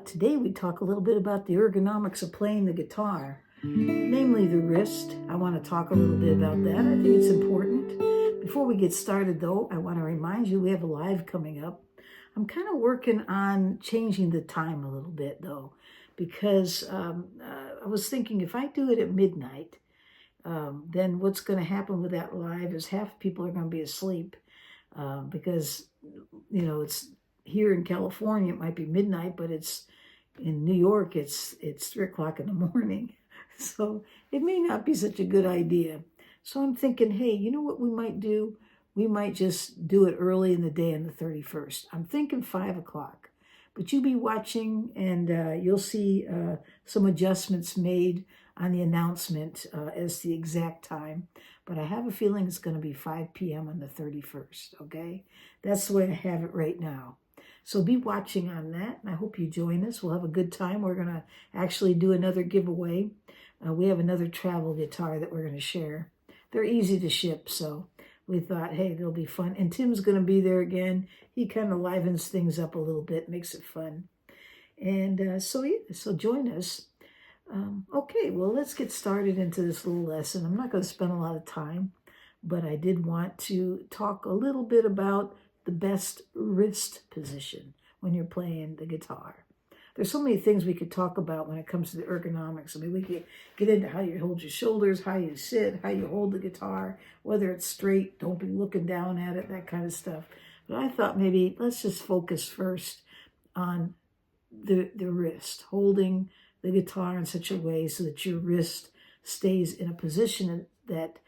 thought today we'd talk a little bit about the ergonomics of playing the guitar, namely the wrist. I want to talk a little bit about that. I think it's important. Before we get started, though, I want to remind you we have a live coming up. I'm kind of working on changing the time a little bit, though, because I was thinking if I do it at midnight, then what's going to happen with that live is half people are going to be asleep because, you know, it's here in California, it might be midnight, but it's in New York, it's 3 o'clock in the morning. So it may not be such a good idea. So I'm thinking, hey, you know what we might do? We might just do it early in the day on the 31st. I'm thinking 5 o'clock. But you be watching and you'll see some adjustments made on the announcement as the exact time. But I have a feeling it's going to be 5 p.m. on the 31st, okay? That's the way I have it right now. So be watching on that, and I hope you join us. We'll have a good time. We're going to actually do another giveaway. We have another travel guitar that we're going to share. They're easy to ship, so we thought, hey, they'll be fun. And Tim's going to be there again. He kind of livens things up a little bit, makes it fun. And so join us. Okay, well, let's get started into this little lesson. I'm not going to spend a lot of time, but I did want to talk a little bit about the best wrist position when you're playing the guitar. There's so many things we could talk about when it comes to the ergonomics. I mean, we could get into how you hold your shoulders, how you sit, how you hold the guitar, whether it's straight, don't be looking down at it, that kind of stuff. But I thought maybe let's just focus first on the wrist, holding the guitar in such a way so that your wrist stays in a position that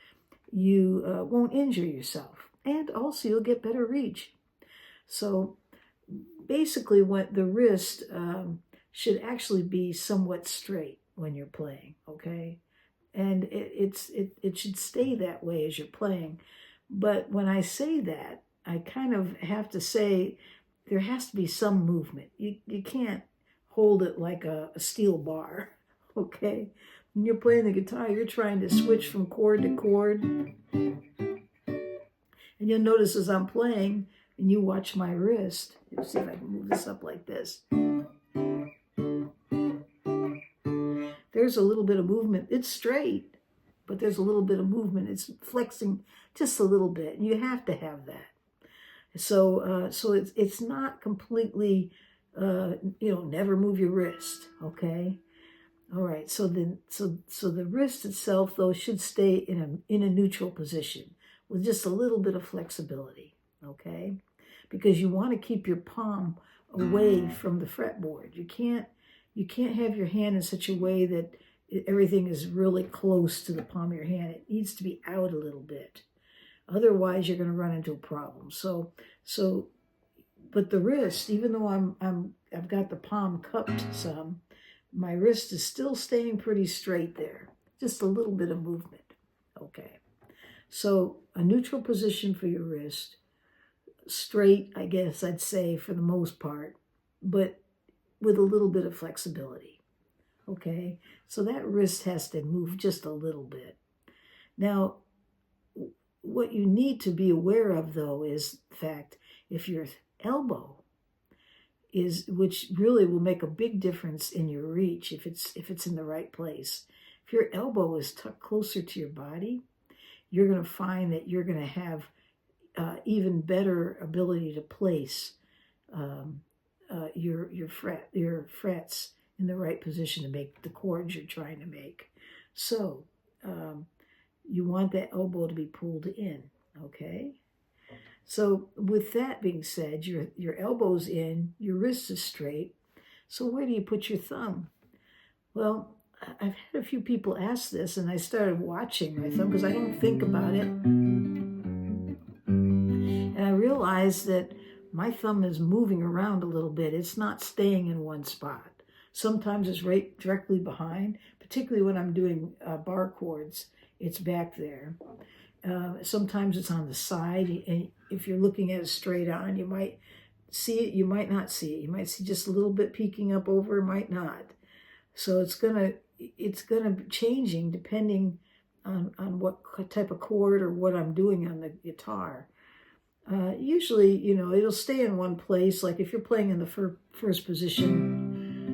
you won't injure yourself. And also you'll get better reach. So basically what the wrist should actually be somewhat straight when you're playing, okay? And it should stay that way as you're playing. But when I say that, I kind of have to say there has to be some movement. You can't hold it like a steel bar, okay? When you're playing the guitar, you're trying to switch from chord to chord. And you'll notice as I'm playing, and you watch my wrist, you'll see if I can move this up like this. There's a little bit of movement. It's straight, but there's a little bit of movement. It's flexing just a little bit. And you have to have that. So it's not completely, never move your wrist, okay? All right, so the wrist itself, though, should stay in a neutral position with just a little bit of flexibility, okay? Because you want to keep your palm away from the fretboard. You can't have your hand in such a way that everything is really close to the palm of your hand. It needs to be out a little bit. Otherwise, you're going to run into a problem. But the wrist, even though I've got the palm cupped some, my wrist is still staying pretty straight there. Just a little bit of movement, okay? So a neutral position for your wrist, straight, I guess I'd say for the most part, but with a little bit of flexibility, okay? So that wrist has to move just a little bit. Now, what you need to be aware of, though, is the fact if your elbow which really will make a big difference in your reach if it's in the right place. If your elbow is tucked closer to your body, you're going to find that you're going to have even better ability to place your frets in the right position to make the chords you're trying to make. So you want that elbow to be pulled in, okay? So with that being said, your elbow's in, your wrist is straight. So where do you put your thumb? Well, I've had a few people ask this, and I started watching my thumb because I don't think about it. And I realized that my thumb is moving around a little bit. It's not staying in one spot. Sometimes it's right directly behind, particularly when I'm doing bar chords, it's back there. Sometimes it's on the side, and if you're looking at it straight on, you might see it, you might not see it. You might see just a little bit peeking up over, might not. So it's gonna be changing depending on what type of chord or what I'm doing on the guitar. Usually, it'll stay in one place. Like if you're playing in the first position,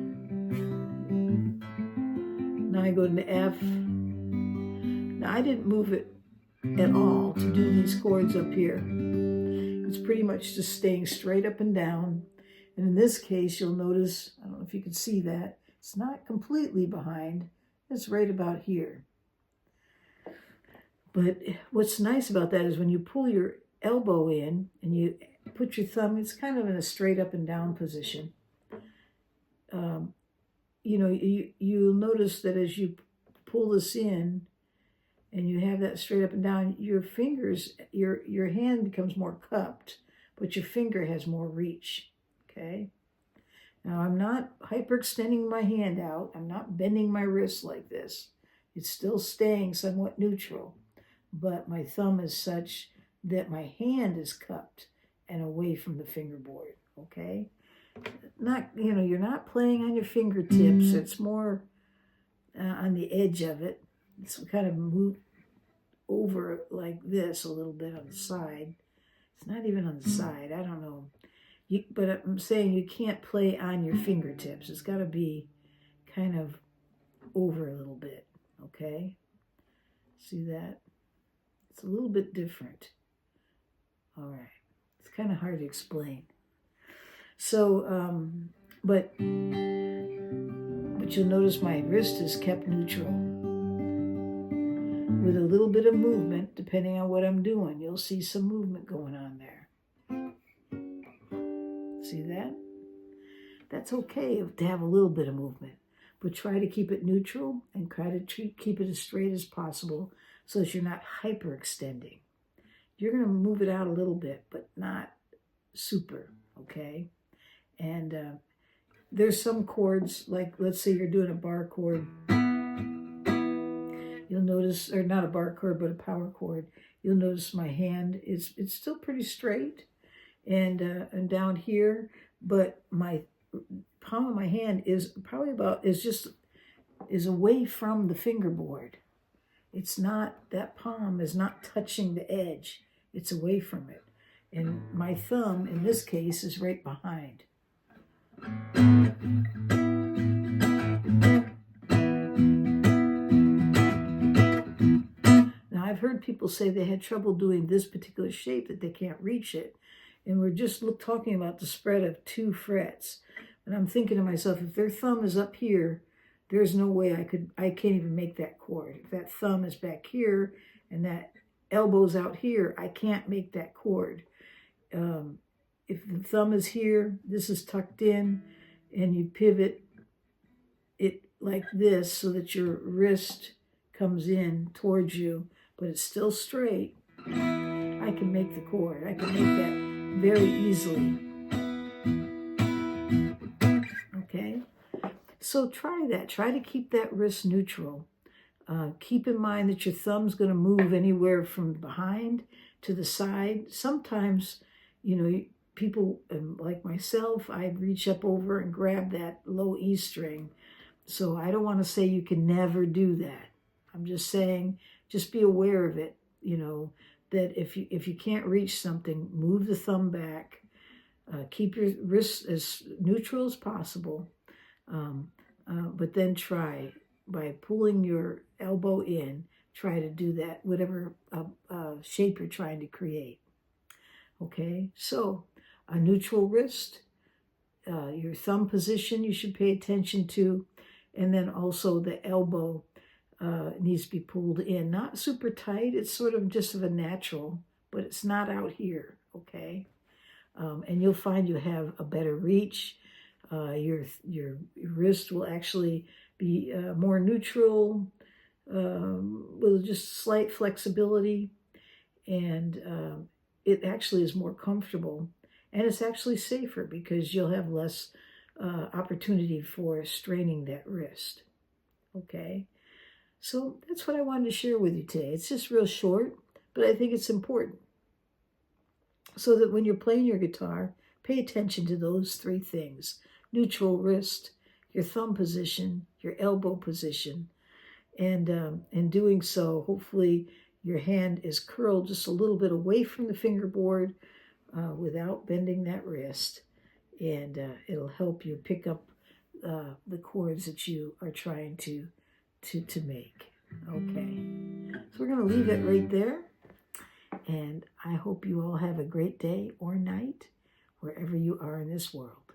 I go to F. Now I didn't move it at all to do these chords up here. It's pretty much just staying straight up and down. And in this case, you'll notice, I don't know if you can see that, it's not completely behind. It's right about here. But what's nice about that is when you pull your elbow in and you put your thumb, it's kind of in a straight up and down position. You know, you'll notice that as you pull this in and you have that straight up and down, your fingers, your hand becomes more cupped, but your finger has more reach, okay? Now, I'm not hyperextending my hand out. I'm not bending my wrist like this. It's still staying somewhat neutral, but my thumb is such that my hand is cupped and away from the fingerboard, okay? Not, you know, you're not playing on your fingertips. It's more on the edge of it. It's kind of move over like this a little bit on the side. It's not even on the side. I don't know. But I'm saying you can't play on your fingertips. It's got to be kind of over a little bit, okay? See that? It's a little bit different. All right. It's kind of hard to explain. So, but you'll notice my wrist is kept neutral with a little bit of movement, depending on what I'm doing. You'll see some movement going on there. See that? That's okay to have a little bit of movement, but try to keep it neutral and try to keep it as straight as possible so that you're not hyperextending. You're going to move it out a little bit, but not super, okay? And there's some chords, like let's say you're doing a bar chord. You'll notice, or not a bar chord, but a power chord. You'll notice my hand it's still pretty straight, and down here, but my palm of my hand is probably is away from the fingerboard. It's not, that palm is not touching the edge. It's away from it. And my thumb, in this case, is right behind. Now, I've heard people say they had trouble doing this particular shape, that they can't reach it. And we're just talking about the spread of 2 frets. And I'm thinking to myself, if their thumb is up here, there's no way I can't even make that chord. If that thumb is back here and that elbow's out here, I can't make that chord. If the thumb is here, this is tucked in, and you pivot it like this so that your wrist comes in towards you, but it's still straight, I can make the chord. I can make that very easily. Okay? So try that. Try to keep that wrist neutral. Keep in mind that your thumb's going to move anywhere from behind to the side. Sometimes, you know, people like myself, I reach up over and grab that low E string. So I don't want to say you can never do that. I'm just saying, just be aware of it, you know, that if you can't reach something, move the thumb back. Keep your wrist as neutral as possible. But then try, by pulling your elbow in, try to do that, whatever shape you're trying to create. Okay, so a neutral wrist, your thumb position you should pay attention to, and then also the elbow needs to be pulled in. Not super tight, it's sort of just of a natural, but it's not out here, okay? And you'll find you have a better reach. Your wrist will actually be more neutral, with just slight flexibility, and it actually is more comfortable, and it's actually safer because you'll have less opportunity for straining that wrist. Okay, so that's what I wanted to share with you today. It's just real short, but I think it's important, so that when you're playing your guitar, pay attention to those 3 things: neutral wrist, your thumb position, your elbow position, and in doing so, hopefully your hand is curled just a little bit away from the fingerboard without bending that wrist, and it'll help you pick up the chords that you are trying to to make. Okay, so we're going to leave it right there. And I hope you all have a great day or night wherever you are in this world.